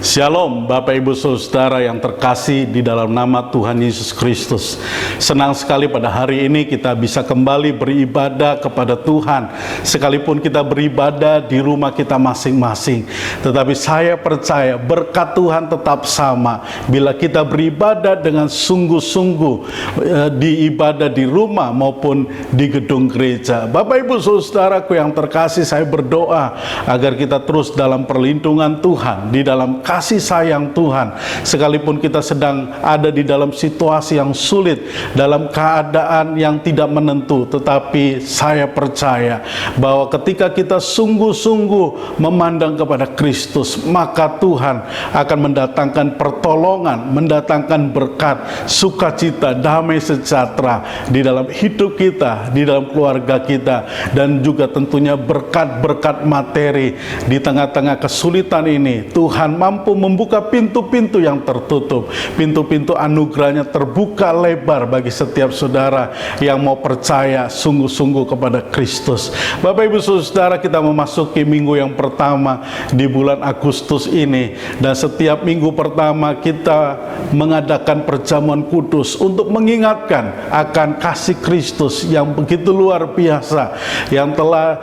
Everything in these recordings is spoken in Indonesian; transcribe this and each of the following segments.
Shalom Bapak Ibu Saudara yang terkasih di dalam nama Tuhan Yesus Kristus. Senang sekali pada hari ini kita bisa kembali beribadah kepada Tuhan. Sekalipun kita beribadah di rumah kita masing-masing, tetapi saya percaya berkat Tuhan tetap sama bila kita beribadah dengan sungguh-sungguh di ibadah di rumah maupun di gedung gereja. Bapak Ibu Saudaraku yang terkasih, saya berdoa agar kita terus dalam perlindungan Tuhan, di dalam kasih sayang Tuhan. Sekalipun kita sedang ada di dalam situasi yang sulit, dalam keadaan yang tidak menentu, tetapi saya percaya bahwa ketika kita sungguh-sungguh memandang kepada Kristus, maka Tuhan akan mendatangkan pertolongan, mendatangkan berkat, sukacita, damai sejahtera di dalam hidup kita, di dalam keluarga kita, dan juga tentunya berkat-berkat materi. Di tengah-tengah kesulitan ini, Tuhan mampu membuka pintu-pintu yang tertutup. Pintu-pintu anugerahnya terbuka lebar bagi setiap saudara yang mau percaya sungguh-sungguh kepada Kristus. Bapak Ibu Saudara, kita memasuki minggu yang pertama di bulan Agustus ini, dan setiap minggu pertama kita mengadakan perjamuan kudus untuk mengingatkan akan kasih Kristus yang begitu luar biasa, yang telah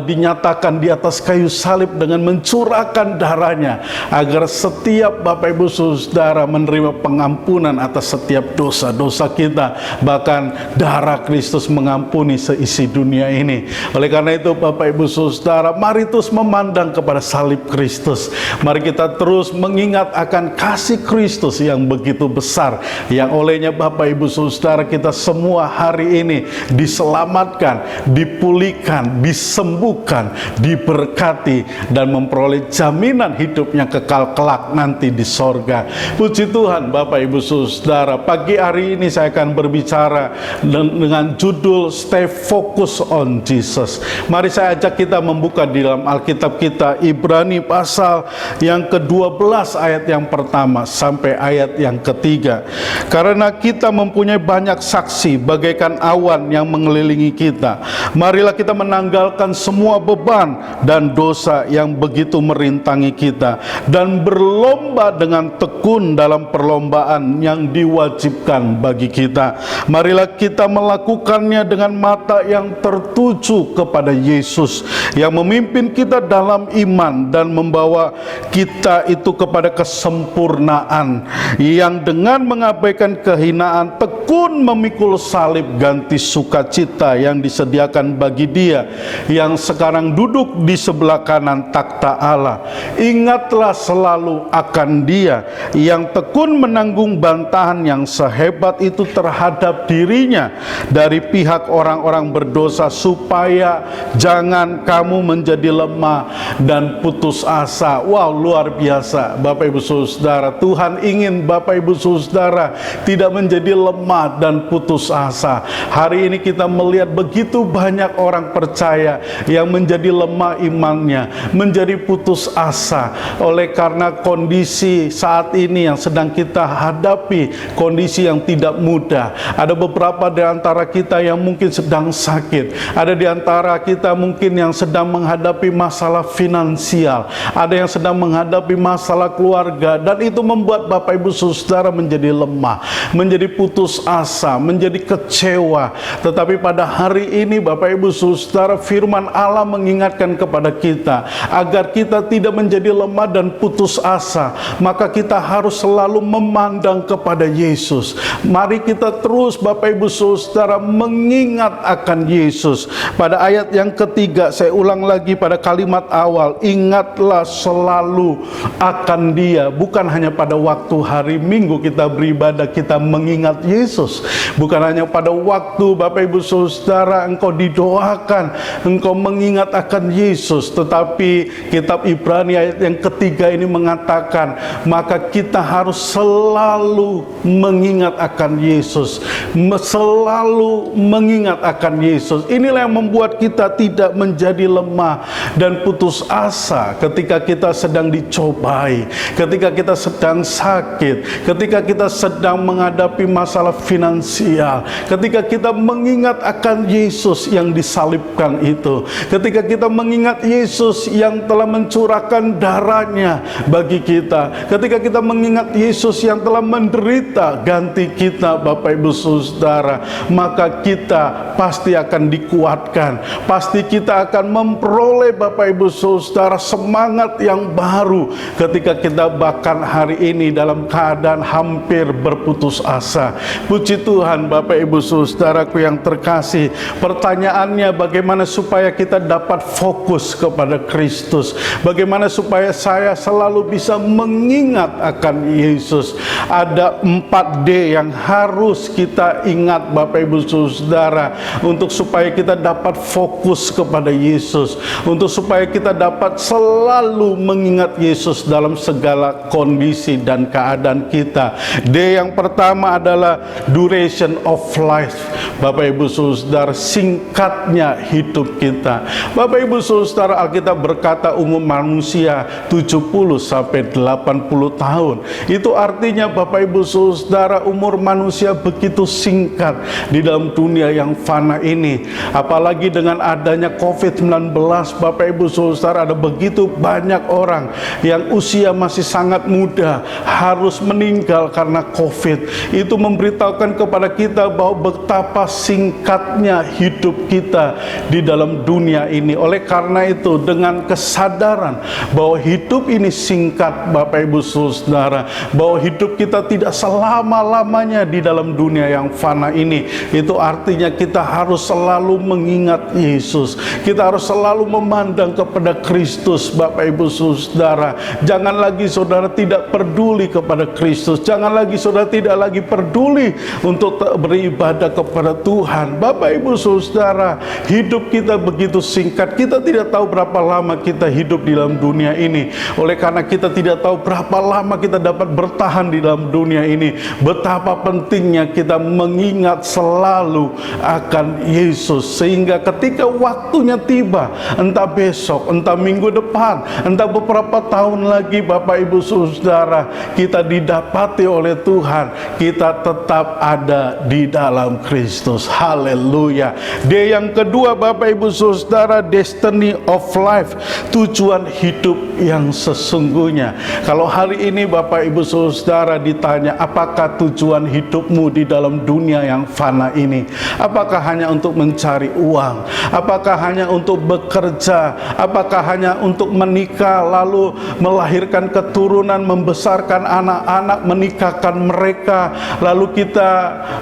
dinyatakan di atas kayu salib dengan mencurahkan darahnya, agar setiap Bapak Ibu Saudara menerima pengampunan atas setiap dosa-dosa kita. Bahkan darah Kristus mengampuni seisi dunia ini. Oleh karena itu Bapak Ibu Saudara, mari terus memandang kepada salib Kristus. Mari kita terus mengingat akan kasih Kristus yang begitu besar, yang olehnya Bapak Ibu Saudara kita semua hari ini diselamatkan, dipulihkan, disembuhkan, diberkati, dan memperoleh jaminan hidupnya kekal kelak nanti di sorga. Puji Tuhan Bapak Ibu Saudara, pagi hari ini saya akan berbicara dengan judul Stay Focus on Jesus. Mari saya ajak kita membuka di dalam Alkitab kita, Ibrani pasal yang ke-12 ayat yang pertama sampai ayat yang ketiga. Karena kita mempunyai banyak saksi bagaikan awan yang mengelilingi kita, marilah kita menanggalkan semua beban dan dosa yang begitu merintangi kita, dan berlomba dengan tekun dalam perlombaan yang diwajibkan bagi kita. Marilah kita melakukannya dengan mata yang tertuju kepada Yesus, yang memimpin kita dalam iman dan membawa kita itu kepada kesempurnaan, yang dengan mengabaikan kehinaan tekun memikul salib, ganti sukacita yang disediakan bagi Dia yang sekarang duduk di sebelah kanan takhta Allah. Ingatlah selalu akan Dia yang tekun menanggung bantahan yang sehebat itu terhadap dirinya dari pihak orang-orang berdosa, supaya jangan kamu menjadi lemah dan putus asa. Wow, luar biasa Bapak Ibu Saudara. Tuhan ingin Bapak Ibu Saudara tidak menjadi lemah dan putus asa. Hari ini kita melihat begitu banyak orang percaya yang menjadi lemah imannya, menjadi putus asa oleh karena kondisi saat ini yang sedang kita hadapi, kondisi yang tidak mudah. Ada beberapa di antara kita yang mungkin sedang sakit, ada di antara kita mungkin yang sedang menghadapi masalah finansial, ada yang sedang menghadapi masalah keluarga, dan itu membuat Bapak Ibu Saudara menjadi lemah, menjadi putus asa, menjadi kecewa. Tetapi pada hari ini Bapak Ibu Saudara, firman Allah mengingatkan kepada kita agar kita tidak menjadi lemah dan putus asa, maka kita harus selalu memandang kepada Yesus. Mari kita terus Bapak Ibu Saudara mengingat akan Yesus. Pada ayat yang ketiga, saya ulang lagi pada kalimat awal, ingatlah selalu akan Dia. Bukan hanya pada waktu hari Minggu kita beribadah kita mengingat Yesus, bukan hanya pada waktu Bapak Ibu Saudara engkau didoakan engkau mengingat akan Yesus, tetapi kitab Ibrani ayat yang ketiga ini mengatakan maka kita harus selalu mengingat akan Yesus, selalu mengingat akan Yesus. Inilah yang membuat kita tidak menjadi lemah dan putus asa ketika kita sedang dicobai, ketika kita sedang sakit, ketika kita sedang menghadapi masalah finansial, ketika kita mengingat akan Yesus yang disalibkan itu, ketika kita mengingat Yesus yang telah mencurahkan darahnya bagi kita. Ketika kita mengingat Yesus yang telah menderita ganti kita, Bapak Ibu Saudara, maka kita pasti akan dikuatkan. Pasti kita akan memperoleh, Bapak Ibu Saudara, semangat yang baru ketika kita bahkan hari ini dalam keadaan hampir berputus asa. Puji Tuhan, Bapak Ibu Saudaraku yang terkasih. Pertanyaannya, bagaimana supaya kita dapat fokus kepada Kristus? Bagaimana supaya saya selalu bisa mengingat akan Yesus? Ada 4D yang harus kita ingat, Bapak Ibu Saudara, untuk supaya kita dapat fokus kepada Yesus, untuk supaya kita dapat selalu mengingat Yesus dalam segala kondisi dan keadaan kita. D yang pertama adalah duration of life. Bapak Ibu Saudara, singkatnya hidup kita. Bapak Ibu Saudara, Alkitab berkata umur manusia 70 sampai 80 tahun. Itu artinya, Bapak Ibu Saudara, umur manusia begitu singkat di dalam dunia yang fana ini. Apalagi dengan adanya COVID-19, Bapak Ibu Saudara, ada begitu banyak orang yang usia masih sangat muda harus meninggal karena COVID. Itu memberitahukan kepada kita bahwa betapa singkatnya hidup kita di dalam dunia ini. Oleh karena itu, dengan kesadaran bahwa hidup ini singkat, Bapak Ibu Saudara, bahwa hidup kita tidak selama-lamanya di dalam dunia yang fana ini, itu artinya kita harus selalu mengingat Yesus. Kita harus selalu memandang kepada Kristus, Bapak Ibu Saudara. Jangan lagi saudara tidak peduli kepada Kristus. Jangan lagi saudara tidak lagi peduli untuk beribadah kepada Tuhan. Bapak Ibu Saudara, hidup kita begitu singkat. Kita tidak tahu berapa lama kita hidup di dalam dunia ini. Oleh karena kita tidak tahu berapa lama kita dapat bertahan di dalam dunia ini, betapa pentingnya kita mengingat selalu akan Yesus, sehingga ketika waktunya tiba, entah besok, entah minggu depan, entah beberapa tahun lagi, Bapak Ibu Saudara, kita didapati oleh Tuhan, kita tetap ada di dalam Kristus. Haleluya. D yang kedua, Bapak Ibu Saudara, destiny of life, tujuan hidup yang sesungguhnya. Kalau hari ini Bapak Ibu Saudara ditanya, apakah tujuan hidupmu di dalam dunia yang fana ini? Apakah hanya untuk mencari uang? Apakah hanya untuk bekerja? Apakah hanya untuk menikah, lalu melahirkan keturunan, membesarkan anak-anak, menikahkan mereka, lalu kita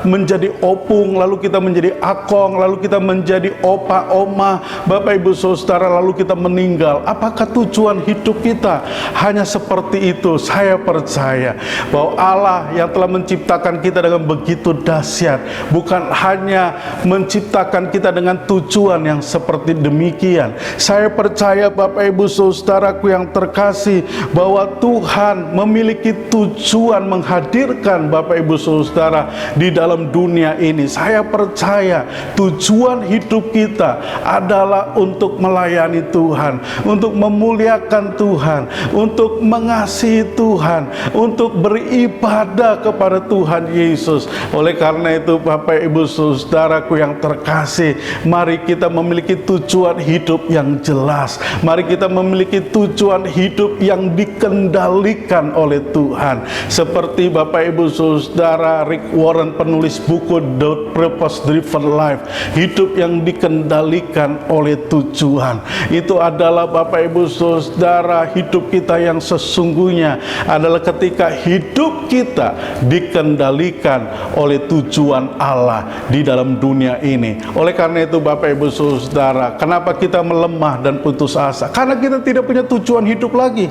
menjadi opung, lalu kita menjadi akong, lalu kita menjadi opa, oma, Bapak Ibu Saudara, lalu kita meninggal? Apakah tujuan hidup kita hanya seperti itu? Saya percaya bahwa Allah yang telah menciptakan kita dengan begitu dahsyat, bukan hanya menciptakan kita dengan tujuan yang seperti demikian. Saya percaya, Bapak Ibu Saudaraku yang terkasih, bahwa Tuhan memiliki tujuan menghadirkan Bapak Ibu Saudara di dalam dunia ini. Saya percaya tujuan hidup kita adalah untuk melayani Tuhan, untuk memuliakan Tuhan, untuk mengasihi Tuhan, untuk beribadah kepada Tuhan Yesus. Oleh karena itu, Bapak Ibu Saudaraku yang terkasih, mari kita memiliki tujuan hidup yang jelas. Mari kita memiliki tujuan hidup yang dikendalikan oleh Tuhan. Seperti Bapak Ibu Saudara Rick Warren, penulis buku The Purpose Driven Life, hidup yang dikendalikan oleh tujuan. Itu adalah, Bapak Ibu Saudara, hidup kita yang sesungguhnya adalah ketika hidup kita dikendalikan oleh tujuan Allah di dalam dunia ini. Oleh karena itu, Bapak Ibu Saudara, kenapa kita melemah dan putus asa? Karena kita tidak punya tujuan hidup lagi.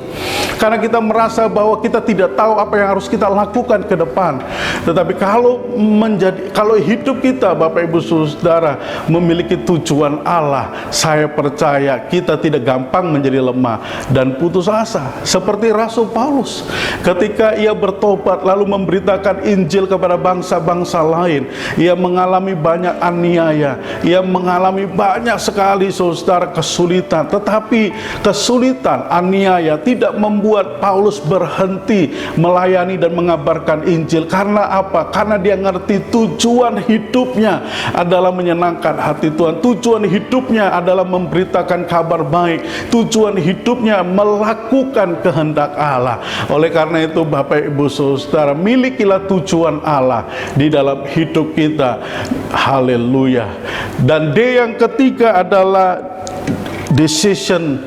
Karena kita merasa bahwa kita tidak tahu apa yang harus kita lakukan ke depan. Tetapi kalau hidup kita, Bapak Ibu Saudara, memiliki tujuan Allah, saya percaya kita tidak gampang menjadi lemah dan putus asa. Seperti Rasul Paulus, ketika ia bertobat lalu memberitakan Injil kepada bangsa-bangsa lain, ia mengalami banyak aniaya, ia mengalami banyak sekali saudara kesulitan. Tetapi kesulitan, aniaya tidak membuat Paulus berhenti melayani dan mengabarkan Injil. Karena apa? Karena dia ngerti tujuan hidupnya adalah menyenangkan hati Tuhan. Tujuan hidupnya adalah memberitakan kabar baik. Tujuan hidupnya melakukan melakukan kehendak Allah. Oleh karena itu Bapak Ibu Saudara, milikilah tujuan Allah di dalam hidup kita. Haleluya. Dan D yang ketiga adalah decision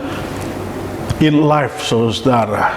in life, saudara.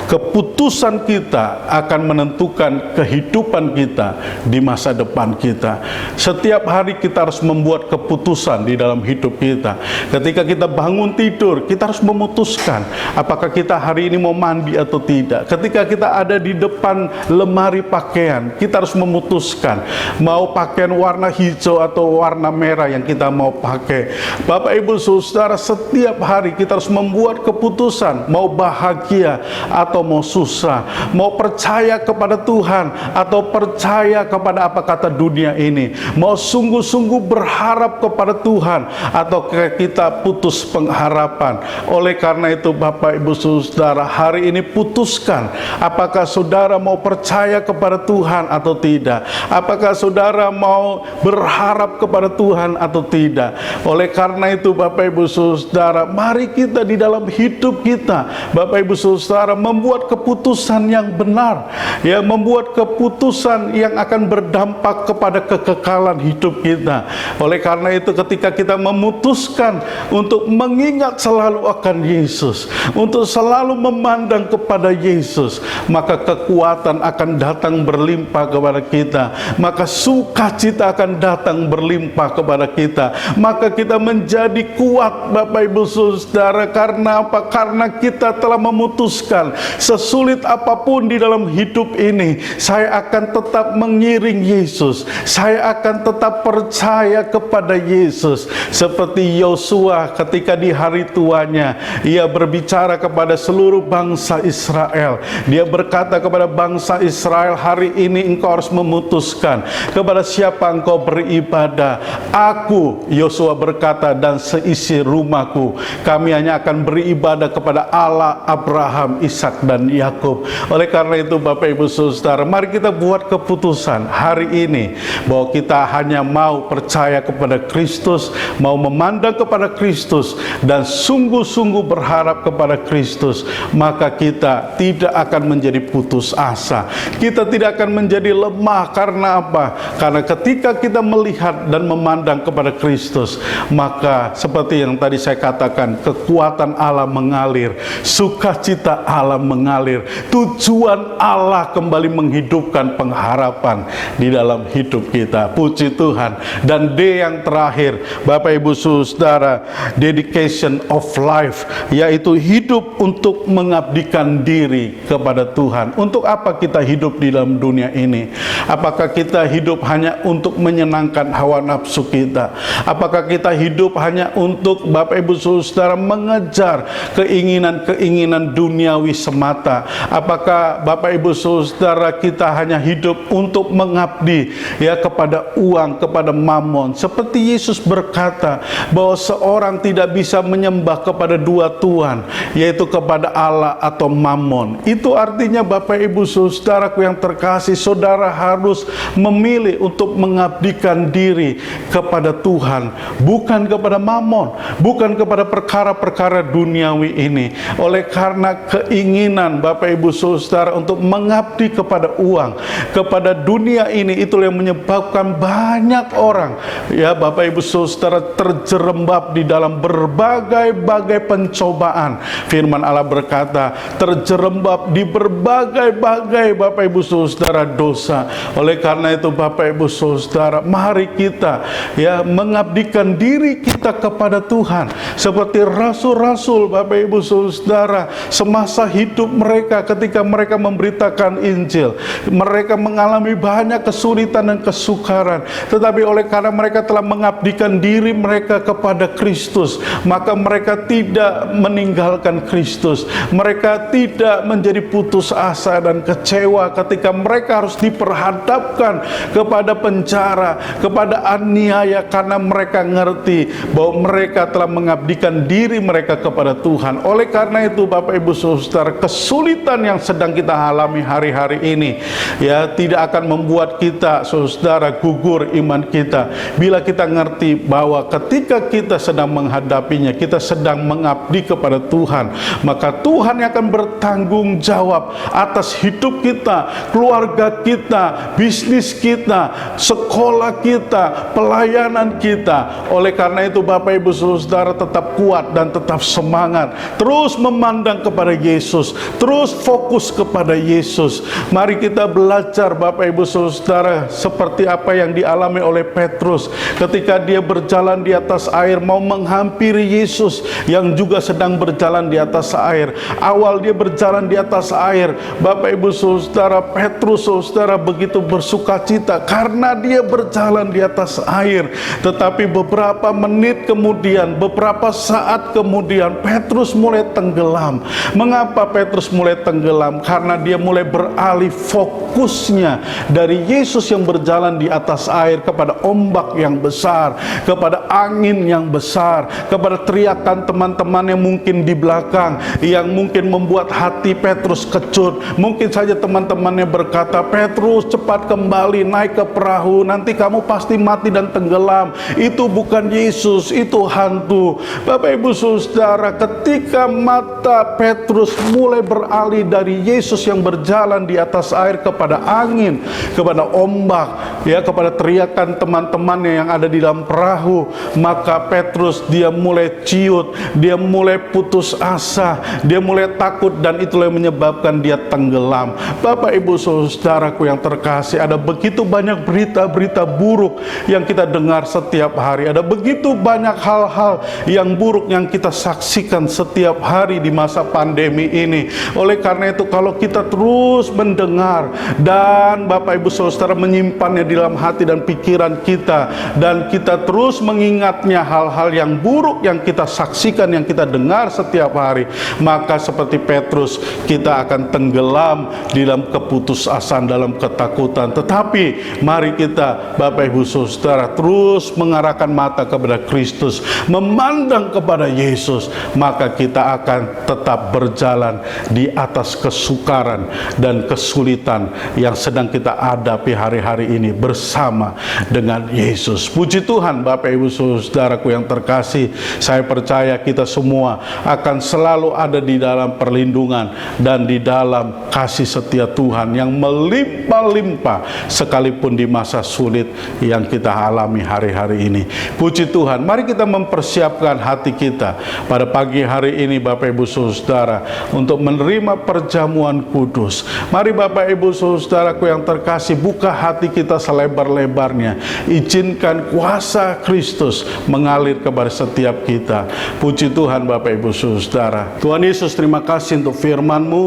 Keputusan kita akan menentukan kehidupan kita di masa depan kita. Setiap hari kita harus membuat keputusan di dalam hidup kita. Ketika kita bangun tidur, kita harus memutuskan apakah kita hari ini mau mandi atau tidak. Ketika kita ada di depan lemari pakaian, kita harus memutuskan mau pakaian warna hijau atau warna merah yang kita mau pakai. Bapak Ibu Saudara, setiap hari kita harus membuat keputusan mau bahagia atau mau susah, mau percaya kepada Tuhan atau percaya kepada apa kata dunia ini, mau sungguh-sungguh berharap kepada Tuhan atau kita putus pengharapan. Oleh karena itu Bapak Ibu Saudara, hari ini putuskan apakah saudara mau percaya kepada Tuhan atau tidak, apakah saudara mau berharap kepada Tuhan atau tidak. Oleh karena itu Bapak Ibu Saudara, mari kita di dalam hidup kita, Bapak Ibu Saudara, membuat keputusan yang benar, ya, membuat keputusan yang akan berdampak kepada kekekalan hidup kita. Oleh karena itu ketika kita memutuskan untuk mengingat selalu akan Yesus, untuk selalu memandang kepada Yesus, maka kekuatan akan datang berlimpah kepada kita, maka sukacita akan datang berlimpah kepada kita, maka kita menjadi kuat Bapak Ibu Saudara. Karena apa? Karena kita telah memutuskan sesulit apapun di dalam hidup ini, saya akan tetap mengiring Yesus, saya akan tetap percaya kepada Yesus. Seperti Yosua ketika di hari tuanya, ia berbicara kepada seluruh bangsa Israel. Dia berkata kepada bangsa Israel, hari ini engkau harus memutuskan kepada siapa engkau beribadah. Aku, Yosua berkata, dan seisi rumahku, kami hanya akan beribadah kepada Allah Abraham, Ishak dan Yakub. Oleh karena itu Bapak Ibu Saudara, mari kita buat keputusan hari ini bahwa kita hanya mau percaya kepada Kristus, mau memandang kepada Kristus, dan sungguh-sungguh berharap kepada Kristus. Maka kita tidak akan menjadi putus asa, kita tidak akan menjadi lemah. Karena apa? Karena ketika kita melihat dan memandang kepada Kristus, maka seperti yang tadi saya katakan, kekuatan Allah mengalir, sukacita Allah mengalir, tujuan Allah kembali menghidupkan pengharapan di dalam hidup kita. Puji Tuhan. Dan D yang terakhir Bapak Ibu Saudara, dedication of life, yaitu hidup untuk mengabdikan diri kepada Tuhan. Untuk apa kita hidup di dalam dunia ini? Apakah kita hidup hanya untuk menyenangkan hawa nafsu kita? Apakah kita hidup hanya untuk Bapak Ibu Saudara mengejar keinginan-keinginan duniawi semata? Apakah Bapak Ibu Saudara kita hanya hidup untuk mengabdi, ya, kepada uang, kepada mamon? Seperti Yesus berkata bahwa seorang tidak bisa menyembah kepada dua tuhan, yaitu kepada Allah atau mamon. Itu artinya Bapak Ibu Saudaraku yang terkasih, saudara harus memilih untuk mengabdikan diri kepada Tuhan, bukan kepada mamon, bukan kepada perkara-perkara duniawi ini. Oleh karena keinginan Bapak Ibu Saudara untuk mengabdi kepada uang, kepada dunia ini, itulah yang menyebabkan banyak orang, ya Bapak Ibu Saudara, terjerembab di dalam berbagai-bagai pencobaan. Firman Allah berkata, terjerembab di berbagai-bagai Bapak Ibu Saudara dosa. Oleh karena itu Bapak Ibu Saudara, mari kita, ya, mengabdikan diri kita kepada Tuhan seperti rasul-rasul Bapak Ibu Saudara. Semasa hidup mereka, ketika mereka memberitakan Injil, mereka mengalami banyak kesulitan dan kesukaran, tetapi oleh karena mereka telah mengabdikan diri mereka kepada Kristus, maka mereka tidak meninggalkan Kristus. Mereka tidak menjadi putus asa dan kecewa ketika mereka harus diperhadapkan kepada penjara, kepada aniaya, karena mereka ngerti bahwa mereka telah mengabdikan diri mereka kepada Tuhan. Oleh karena itu Bapak Ibu Saudara, kesulitan yang sedang kita alami hari-hari ini ya tidak akan membuat kita, saudara, gugur iman kita. Bila kita ngerti bahwa ketika kita sedang menghadapinya, kita sedang mengabdi kepada Tuhan, maka Tuhan yang akan bertanggung jawab atas hidup kita, keluarga kita, bisnis kita, sekolah kita, pelayanan kita. Oleh karena itu Bapak Ibu Saudara, tetap kuat dan tetap semangat, terus memandang kepada Yesus, terus fokus kepada Yesus. Mari kita belajar Bapak Ibu Saudara, seperti apa yang dialami oleh Petrus ketika dia berjalan di atas air mau menghampiri Yesus yang juga sedang berjalan di atas air. Awal dia berjalan di atas air, Bapak Ibu Saudara, Petrus saudara begitu bersukacita karena dia berjalan di atas air. Tetapi beberapa menit kemudian, beberapa saat kemudian, Petrus mulai tenggelam. Mengapa Petrus mulai tenggelam? Karena dia mulai beralih fokusnya dari Yesus yang berjalan di atas air kepada ombak yang besar, kepada angin yang besar, kepada teriakan teman-teman yang mungkin di belakang, yang mungkin membuat hati Petrus kecut. Mungkin saja teman-temannya berkata, "Petrus, cepat kembali naik ke perahu, nanti kamu pasti mati dan tenggelam." Itu bukan Yesus, itu hantu. Bapak Ibu Saudara, ketika mata Petrus mulai beralih dari Yesus yang berjalan di atas air kepada angin, kepada ombak, ya, kepada teriakan teman-temannya yang ada di dalam perahu, maka Petrus dia mulai ciut, dia mulai putus asa, dia mulai takut, dan itulah yang menyebabkan dia tenggelam. Bapak Ibu Saudaraku yang terkasih, ada begitu banyak berita-berita buruk yang kita dengar setiap hari. Ada begitu banyak hal-hal yang buruk yang kita saksikan setiap hari di masa pandemi ini. Oleh karena itu, kalau kita terus mendengar dan Bapak Ibu Saudara menyimpannya di dalam hati dan pikiran kita, dan kita terus mengingatnya hal-hal yang buruk yang kita saksikan, yang kita dengar setiap hari, maka seperti Petrus, kita akan tenggelam di dalam keputusasaan, dalam ketakutan. Tetapi mari kita Bapak Ibu Saudara terus mengarahkan mata kepada Kristus, memandang kepada Yesus, maka kita akan tetap berjalan di atas kesukaran dan kesulitan yang sedang kita hadapi hari-hari ini bersama dengan Yesus. Puji Tuhan Bapak Ibu Saudaraku yang terkasih, saya percaya kita semua akan selalu ada di dalam perlindungan dan di dalam kasih setia Tuhan yang melimpah-limpah sekalipun di masa sulit yang kita alami hari-hari ini. Puji Tuhan, mari kita mempersiapkan hati kita pada pagi hari ini Bapak Ibu Saudara untuk menerima perjamuan kudus. Mari Bapak Ibu Saudaraku yang terkasih, buka hati kita selebar-lebarnya, izinkan kuasa Kristus mengalir kepada setiap kita. Puji Tuhan Bapak Ibu Saudara. Tuhan Yesus, terima kasih untuk firman-Mu,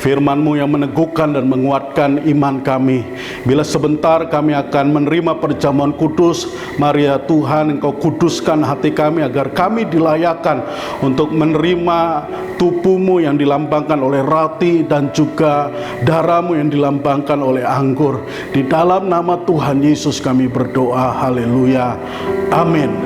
firman-Mu yang meneguhkan dan menguatkan iman kami. Bila sebentar kami akan menerima perjamuan kudus, mari ya Tuhan, Engkau kuduskan hati kami agar kami dilayakkan untuk menerima tubuh-Mu yang dilambangkan oleh roti dan juga darah-Mu yang dilambangkan oleh anggur. Di dalam nama Tuhan Yesus kami berdoa, haleluya, amin.